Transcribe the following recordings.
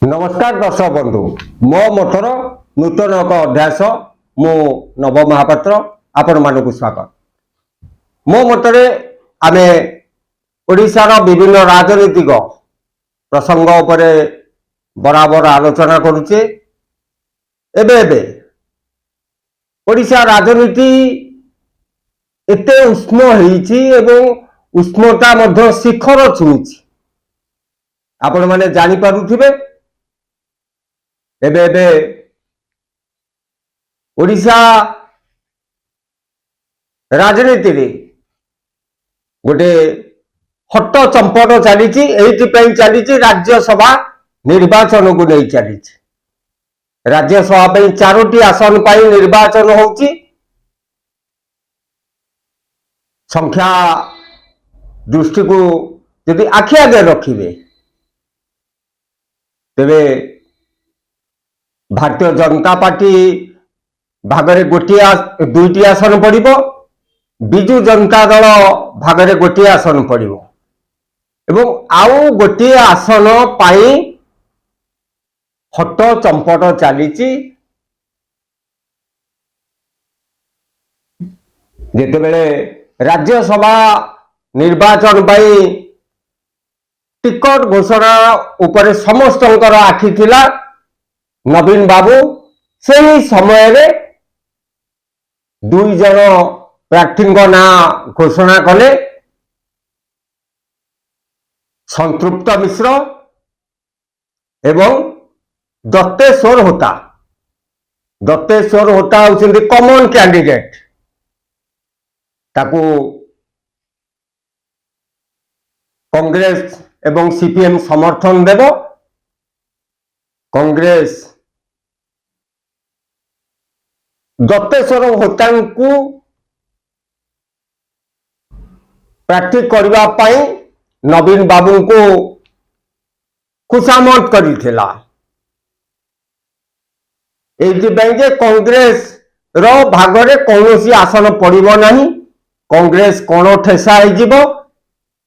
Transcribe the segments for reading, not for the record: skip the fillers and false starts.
नमस्कार दर्शक बंधु मो मठर नूतन एक अध्यास मु नव महापात्र आपण मानक स्वागत। मो मतरे आमे ओडिशार विभिन्न राजनीतिक प्रसंग उपरे बराबर आलोचना करुचे। एबे एबे ओडिशा राजनीति एते उष्म होईछि एवं उष्मता मध्य शिखर छुईछि आपण माने जानि पारुथिबे। एबे एबे ओडिशा राजनीति रे गोटे हट चंपट चली चली राज्यसभा निर्वाचन को नहीं चली। राज्यसभा चारोटी आसन पर निर्वाचन होउची। संख्या दृष्टि को यदि आखि आगे रखिबे तेबे भारतीय जनता पार्टी भागरे दुईटी आसन पड़िबो, बिजु जनता दल भागरे गोटे आसन पड़िबो एवं आउ गोटे आसन पाई हट चंपट चलीची। जेतेबेले राज्यसभा निर्वाचन पाई टिकट घोषणा उपरे समस्तंकर आखि थिला। नवीन बाबू से ही समय रे दुई जन प्रार्थी ना घोषणा कले, संतृप्त मिश्र एवं दत्तेश्वर होता। दत्तेश्वर होता होउछन्ति कॉमन कैंडिडेट, ताकू कांग्रेस एवं सीपीएम समर्थन देव। कांग्रेस दत्तेश्वर होतांकु प्रार्थी करबा पई नवीन बाबू को खुशामत करिथिला। एथिपाई कांग्रेस रो भागरे कौनसी आसन पड़िबो नहीं, कांग्रेस कोन ठेसा होइजिबो।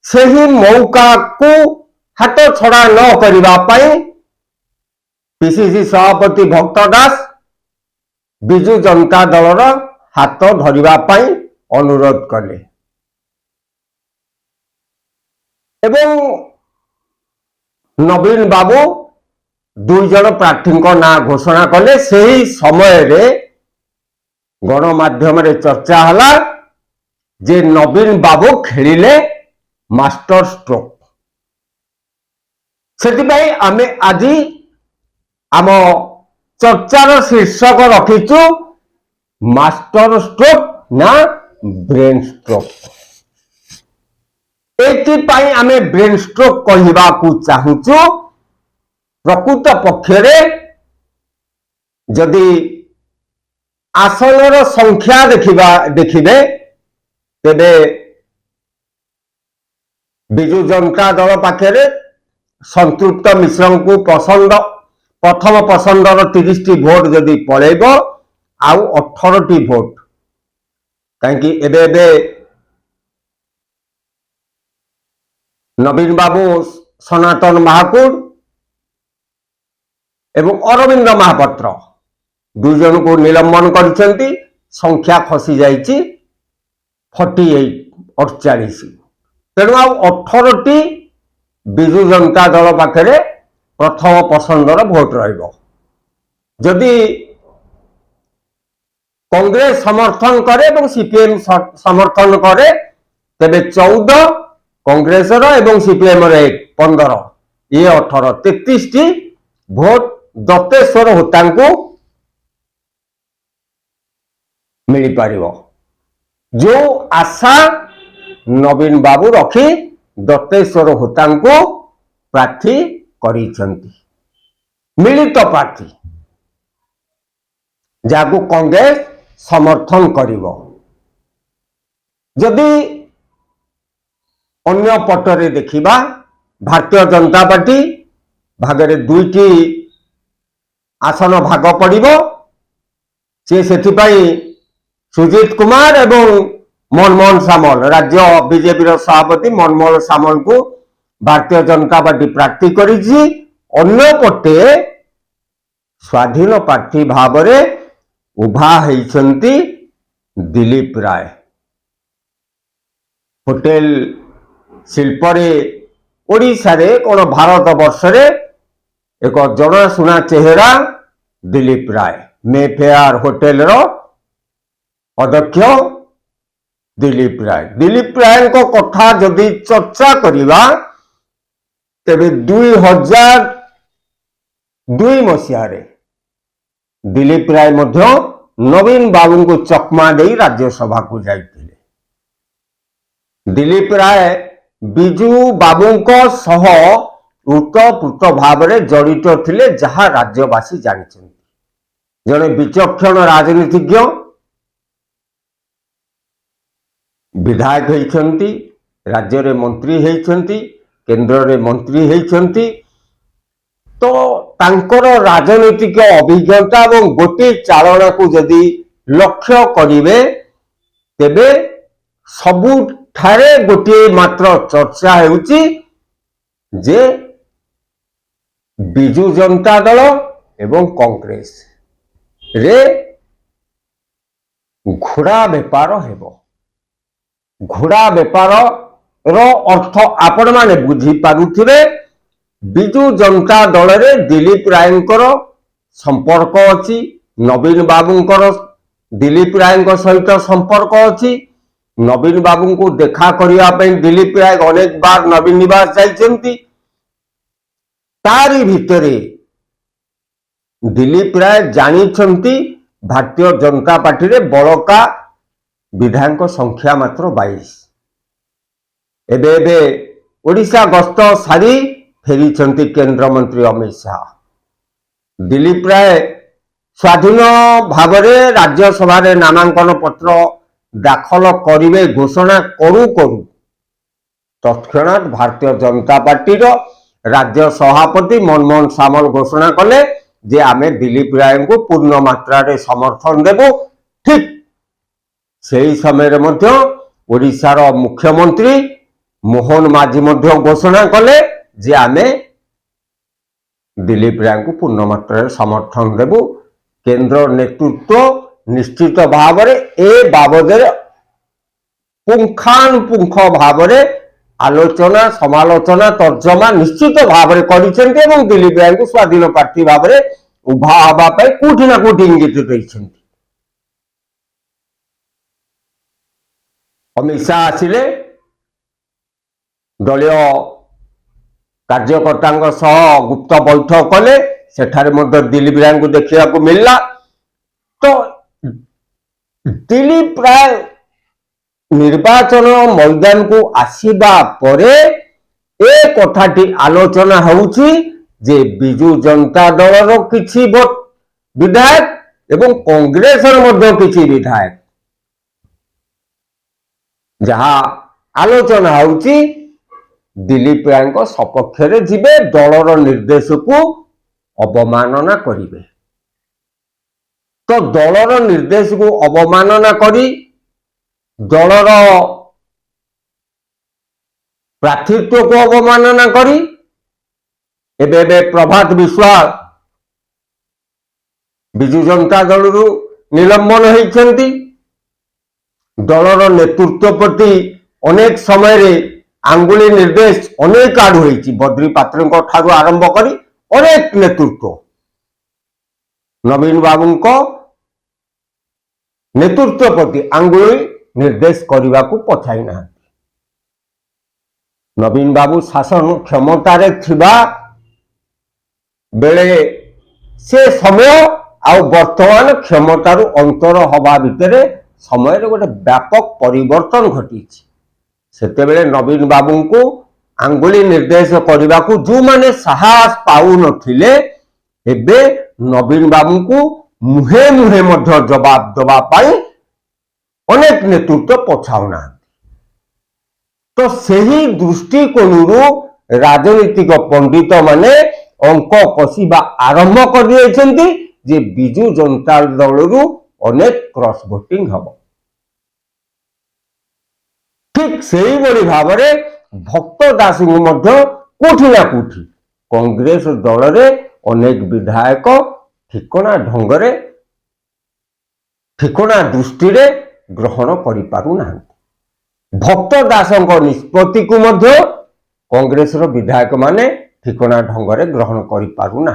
सेही मौका को हाथ छड़ा न करबा पई पीसीसी सभापति भक्त दास बिजु जनता दलर हाथ धरिबा पई अनुरोध कले एवं नवीन बाबू दुई जन प्रार्थी ना घोषणा कले। सही समय रे गणमाध्यम रे चर्चा हला जे नवीन बाबू खेलिले मास्टर स्ट्रोक। सेतिबाई आमे आजी आम चर्चार शीर्षक रखीचु मास्टर स्ट्रोक ना ब्रेन स्ट्रोक। एथिपाई आमे ब्रेन स्ट्रोक कहवा को चाहूचु। प्रकृत पक्षरे जदि आसनर संख्या देखिबे तेबे बिजु जनता दल पाखे संतृप्त मिश्र को पसंद प्रथम पसंदर 30 भोट जदि पड़ेब आउ 18 भोट कहीं एबे नवीन बाबू सनातन महाकुड़ एवं अरविंद महापात्र दुई जन को निलंबन कर संख्या खसी जाइए 48 48। तेणु आ 18 बिजु जनता दल पाखे प्रथम पसंदर भोट रहिबो। जदि कांग्रेस समर्थन करे एवं सीपीएम समर्थन करे तेबे 14 कांग्रेस एवं सीपीएम 15 ये 18 33 भोट दत्तेश्वर होता मिल पारिबो। जो आशा नवीन बाबू रखी दत्तेश्वर होता प्रार्थी करिसेंती मिलित प्रार्थी जाको कांग्रेस समर्थन करिवो। जदि अन्य पटरे देखिबा भारतीय जनता पार्टी भागरे दुईटी आसन भाग पड़िबो। से सेथिपाई सुजीत कुमार एवं मनमोहन सामल राज्य बीजेपी सभापति मनमोहन सामल को भारतीय जनता पार्टी प्रार्थी करिछि ଅନ୍ୟପଟେ ସ୍ୱାଧୀନ ପ୍ରାର୍ଥୀ ଭାବରେ ଉଭା ହେଇଛନ୍ତି ଦିलीप ରାୟ। ହୋଟେଲ ଶିଳ୍ପରେ ଓଡ଼ିଶାରେ କଣ ଭାରତ ବର୍ଷରେ ଏକ ଜଣାଶୁଣା ଚେହେରା ଦିलीप ରାୟ। ମେଫେୟାର ହୋଟେଲର ଅଧ୍ୟକ୍ଷ ଦିलीप ରାୟ। ଦିलीप ରାୟଙ୍କ କଥା ଯଦି ଚର୍ଚ୍ଚା କରିବା ତେବେ 2002 ମସିହାରେ ଦିलीप ରାୟ ମଧ୍ୟ ନବୀନ ବାବୁଙ୍କୁ ଚକମା ଦେଇ ରାଜ୍ୟସଭାକୁ ଯାଇଥିଲେ। ଦିलीप ରାୟ ବିଜୁ ବାବୁଙ୍କ ସହ ଉତପ୍ରୋତ ଭାବରେ ଜଡ଼ିତ ଥିଲେ ଯାହା ରାଜ୍ୟବାସୀ ଜାଣିଛନ୍ତି। ଜଣେ ବିଚକ୍ଷଣ ରାଜନୀତିଜ୍ଞ, ବିଧାୟକ ହେଇଛନ୍ତି, ରାଜ୍ୟରେ ମନ୍ତ୍ରୀ ହେଇଛନ୍ତି, କେନ୍ଦ୍ରରେ ମନ୍ତ୍ରୀ ହେଇଛନ୍ତି। ତ ତାଙ୍କର ରାଜନୈତିକ ଅଭିଜ୍ଞତା ଏବଂ ଗୋଟିଏ ଚାଳନାକୁ ଯଦି ଲକ୍ଷ୍ୟ କରିବେ ତେବେ ସବୁଠାରେ ଗୋଟିଏ ମାତ୍ର ଚର୍ଚ୍ଚା ହେଉଛି ଯେ ବିଜୁ ଜନତା ଦଳ ଏବଂ କଂଗ୍ରେସ ରେ ଘୋଡ଼ା ବେପାର ହେବ। ଘୋଡ଼ା ବେପାରର ଅର୍ଥ ଆପଣମାନେ ବୁଝିପାରୁଥିବେ। ବିଜୁ ଜନତା ଦଳରେ ଦିलीप ରାୟଙ୍କର ସମ୍ପର୍କ ଅଛି, ନବୀନ ବାବୁଙ୍କର ଦିलीप ରାୟଙ୍କ ସହିତ ସମ୍ପର୍କ ଅଛି। ନବୀନ ବାବୁଙ୍କୁ ଦେଖା କରିବା ପାଇଁ ଦିलीप ରାୟ ଅନେକ ବାର ନବୀନ ନିବାସ ଯାଇଛନ୍ତି। ତାରି ଭିତରେ ଦିलीप ରାୟ ଜାଣିଛନ୍ତି ଭାରତୀୟ ଜନତା ପାର୍ଟିରେ ବଳକା ବିଧାୟକ ସଂଖ୍ୟା ମାତ୍ର 22। ଏବେ ଏବେ ଓଡ଼ିଶା ଗସ୍ତ ସାରି ଫେରିଛନ୍ତି କେନ୍ଦ୍ରମନ୍ତ୍ରୀ ଅମିତ ଶାହ। ଦିलीप ରାୟ ସ୍ୱାଧୀନ ଭାବରେ ରାଜ୍ୟସଭାରେ ନାମାଙ୍କନ ପତ୍ର ଦାଖଲ କରିବେ ଘୋଷଣା କରୁ କରୁ ତତ୍କ୍ଷଣାତ୍ ଭାରତୀୟ ଜନତା ପାର୍ଟିର ରାଜ୍ୟ ସଭାପତି ମନମୋହନ ସାମଲ ଘୋଷଣା କଲେ ଯେ ଆମେ ଦିलीप ରାୟଙ୍କୁ ପୂର୍ଣ୍ଣ ମାତ୍ରାରେ ସମର୍ଥନ ଦେବୁ। ଠିକ୍ ସେହି ସମୟରେ ମଧ୍ୟ ଓଡ଼ିଶାର ମୁଖ୍ୟମନ୍ତ୍ରୀ ମୋହନ ମାଝୀ ମଧ୍ୟ ଘୋଷଣା କଲେ ଯେ ଆମେ ଦିलीप ରାୟଙ୍କୁ ପୂର୍ଣ୍ଣ ମାତ୍ରାରେ ସମର୍ଥନ ଦେବୁ। କେନ୍ଦ୍ର ନେତୃତ୍ୱ ନିଶ୍ଚିତ ଭାବରେ ଏ ବାବଦରେ ପୁଙ୍ଖାନୁପୁଙ୍ଖ ଭାବରେ ଆଲୋଚନା ସମାଲୋଚନା ତର୍ଜମା ନିଶ୍ଚିତ ଭାବରେ କରିଛନ୍ତି ଏବଂ ଦିलीप ରାୟଙ୍କୁ ସ୍ୱାଧୀନ ପ୍ରାର୍ଥୀ ଭାବରେ ଉଭା ହେବା ପାଇଁ କୋଉଠି ନା କୋଉଠି ଇଙ୍ଗିତ ଦେଇଛନ୍ତି। ଅମିତ ଶାହ ଆସିଲେ ଦଳୀୟ କାର୍ଯ୍ୟକର୍ତ୍ତାଙ୍କ ସହ ଗୁପ୍ତ ବୈଠକ କଲେ। ସେଠାରେ ମଧ୍ୟ ଦିलीप ରାୟଙ୍କୁ ଦେଖିବାକୁ ମିଳିଲା। ତ ଦିलीप ରାୟ ନିର୍ବାଚନ ମଇଦାନକୁ ଆସିବା ପରେ ଏ କଥାଟି ଆଲୋଚନା ହେଉଛି ଯେ ବିଜୁ ଜନତା ଦଳର କିଛି ବିଧାୟକ ଏବଂ କଂଗ୍ରେସର ମଧ୍ୟ କିଛି ବିଧାୟକ, ଯାହା ଆଲୋଚନା ହେଉଛି ଦିलीप ରାୟଙ୍କ ସପକ୍ଷରେ ଯିବେ, ଦଳର ନିର୍ଦ୍ଦେଶକୁ ଅବମାନନା କରିବେ। ତ ଦଳର ନିର୍ଦ୍ଦେଶକୁ ଅବମାନନା କରି ଦଳର ପ୍ରାର୍ଥୀତ୍ୱକୁ ଅବମାନନା କରି ଏବେ ପ୍ରଭାତ ବିଶ୍ୱାଳ ବିଜୁ ଜନତା ଦଳରୁ ନିଲମ୍ବନ ହେଇଛନ୍ତି। ଦଳର ନେତୃତ୍ୱ ପ୍ରତି ଅନେକ ସମୟରେ ଆଙ୍ଗୁଳି ନିର୍ଦ୍ଦେଶ ଅନେକ ଆଡୁ ହେଇଛି। ବଦ୍ରି ପାତ୍ରଙ୍କ ଠାରୁ ଆରମ୍ଭ କରି ଅନେକ ନେତୃତ୍ୱ ନବୀନ ବାବୁଙ୍କ ନେତୃତ୍ୱ ପ୍ରତି ଆଙ୍ଗୁଳି ନିର୍ଦ୍ଦେଶ କରିବାକୁ ପଛାଇ ନାହାନ୍ତି। ନବୀନ ବାବୁ ଶାସନ କ୍ଷମତାରେ ଥିବା ବେଳେ ସେ ସମୟ ଆଉ ବର୍ତ୍ତମାନ କ୍ଷମତାରୁ ଅନ୍ତର ହବା ଭିତରେ ସମୟରେ ଗୋଟେ ବ୍ୟାପକ ପରିବର୍ତ୍ତନ ଘଟିଛି। ସେତେବେଳେ ନବୀନ ବାବୁଙ୍କୁ ଆଙ୍ଗୁଳି ନିର୍ଦ୍ଦେଶ କରିବାକୁ ଯେଉଁମାନେ ସାହସ ପାଉନଥିଲେ ଏବେ ନବୀନ ବାବୁଙ୍କୁ ମୁହେ ମୁହେ ମଧ୍ୟ ଜବାବ ଦେବା ପାଇଁ ଅନେକ ନେତୃତ୍ୱ ପଛାଉନାହାନ୍ତି। ତ ସେହି ଦୃଷ୍ଟିକୋଣରୁ ରାଜନୈତିକ ପଣ୍ଡିତ ମାନେ ଅଙ୍କ କଷିବା ଆରମ୍ଭ କରିଦେଇଛନ୍ତି ଯେ ବିଜୁ ଜନତା ଦଳରୁ ଅନେକ କ୍ରସ୍ ଭୋଟିଂ ହେବ। ଠିକ୍ ସେଇଭଳି ଭାବରେ ଭକ୍ତ ଦାସଙ୍କୁ ମଧ୍ୟ କୋଉଠି ନା କୋଉଠି कांग्रेस दल रे अनेक विधायक ठिकना ढंगरे ठिकना दृष्टि रे ग्रहण करि पारु ना। भक्त दासଙ୍କ निष्पत्ति को मध्य कांग्रेस रो विधायक माने ठिकना ढंगरे ग्रहण करि पारु ना।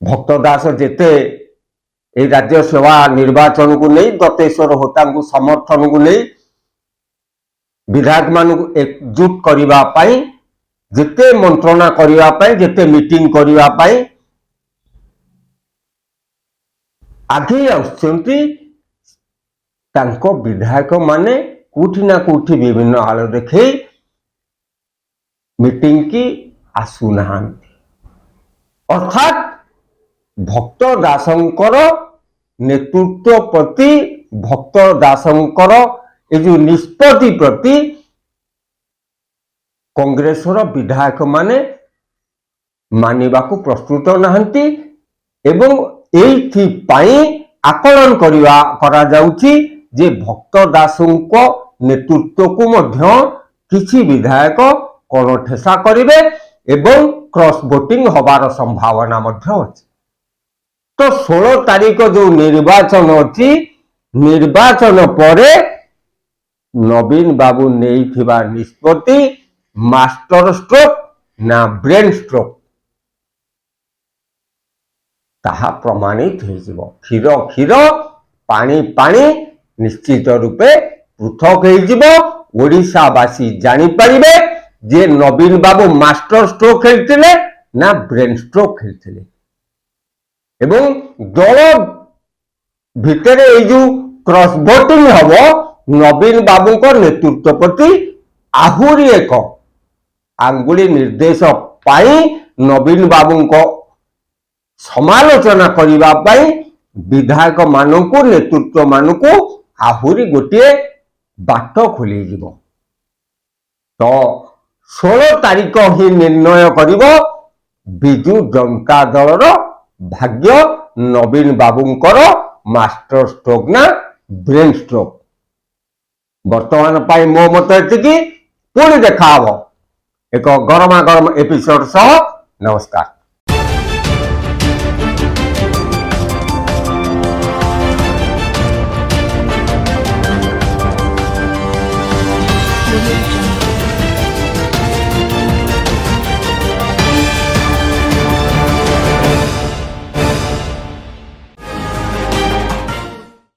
भक्त दास जेते ए राज्य सेवा निर्वाचन को नहीं दतेश्वर होता को समर्थन को नहीं विधायक मान को एकजुट करिवा पाई जेते मंत्रणा करिवा पाई जेते मीटिंग करिवा पाई आगे आउछंती तांको विधायक माने कोठी ना कोठी विभिन्न आलो देखे मीटिंग की आसुना। अर्थात भक्त दासंकर नेतृत्व प्रति भक्त दासंकर ए जो निष्पत्ति प्रति कांग्रेस विधायक माने मानिबा को प्रस्तुत नहंती एवं एथि पाई आकलन करा जाउची जे भक्त दासंको नेतृत्व को मध्य किछि विधायक कोन ठेसा करिवे एवं क्रॉस वोटिंग होबार संभावना मध्य अछि। तो 16 तारीख जो निर्वाचन अच्छी निर्वाचन परे नवीन बाबू नहीं निष्पत्ति मास्टर स्ट्रोक ना ब्रेन स्ट्रोक ताहा प्रमाणित हो क्षीर क्षीर पानी पानी निश्चित रूपे पृथक हो ओडिशावासी जानी पारिबे जे नवीन बाबू मास्टर स्ट्रोक खेलते ना ब्रेन स्ट्रोक खेलते एवं दल भितर जो क्रॉस वोटिंग हम नवीन बाबू को नेतृत्व प्रति आहुरी एक आंगुली निर्देश पाई नवीन बाबू को समालोचना करिबा पाई विधायक मानकु नेतृत्व मानकु आहुरी गोटे बाट खोली जीवो। तो 16 तारीख ही निर्णय करिवो बिजु जनता दल भाग्य नवीन बाबूंकर मास्टर स्ट्रोक ना ब्रेन स्ट्रोक। वर्तमान पाई मो मत एतिकी पुणी देखा एक गरमा गरम एपिसोड सह नमस्कार।